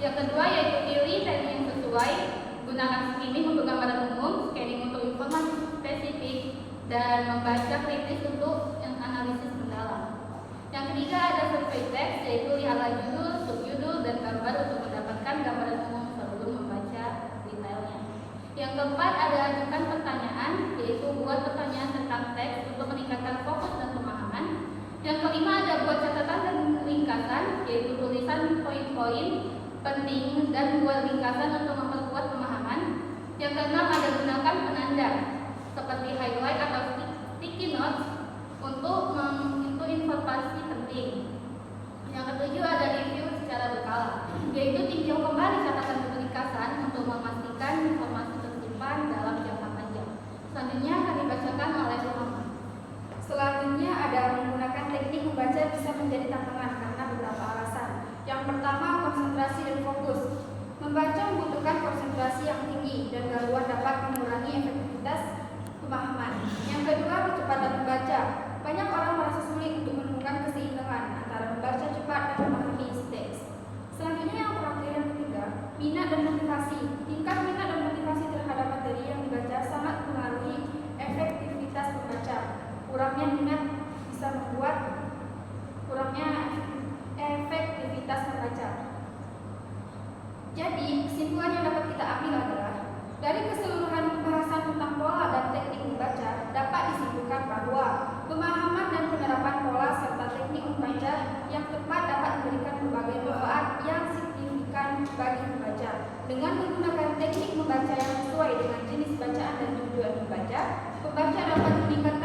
Yang kedua yaitu pilih teknik yang sesuai, gunakan skimming untuk gambaran umum, scanning untuk informasi spesifik, dan membaca kritis untuk analisis mendalam. Yang ketiga ada survei teks, yaitu lihatlah judul, subjudul, dan gambar untuk mendapatkan gambaran umum sebelum membaca detailnya. Yang keempat ada ajukan pertanyaan, yaitu buat pertanyaan tentang teks untuk meningkatkan fokus dan pemahaman. Yang kelima ada buat catatan dan ringkasan, yaitu tulisan poin-poin penting dan buat ringkasan untuk memperkuat pemahaman. Yang keenam ada gunakan penanda seperti highlight atau sticky notes untuk informasi penting. Yang ketujuh ada review secara berkala, yaitu tinjau kembali catatan dan ringkasan untuk memastikan informasi tersimpan dalam jangka panjang. Selanjutnya akan dibacakan oleh Muhammad. Selanjutnya ada menggunakan teknik membaca bisa menjadi tantangan karena beberapa alasan. Yang pertama, konsentrasi dan fokus. Membaca membutuhkan konsentrasi yang tinggi dan gangguan dapat mengurangi efektivitas pemahaman. Yang kedua, kecepatan membaca. Banyak orang merasa sulit untuk menemukan keseimbangan antara membaca cepat dan memahami teks. Selanjutnya yang terakhir yang ketiga, minat dan motivasi. Tingkat minat dan motivasi terhadap materi yang dibaca sangat mempengaruhi efektivitas pembaca. Kurangnya minat bisa membuat kurangnya efektivitas membaca. Jadi, kesimpulan yang dapat kita ambil adalah dari keseluruhan pembahasan tentang pola dan teknik membaca dapat disimpulkan bahwa pemahaman dan penerapan pola serta teknik membaca yang tepat dapat memberikan berbagai manfaat yang signifikan bagi pembaca. Dengan menggunakan teknik membaca yang sesuai dengan jenis bacaan dan tujuan membaca, pembaca dapat meningkatkan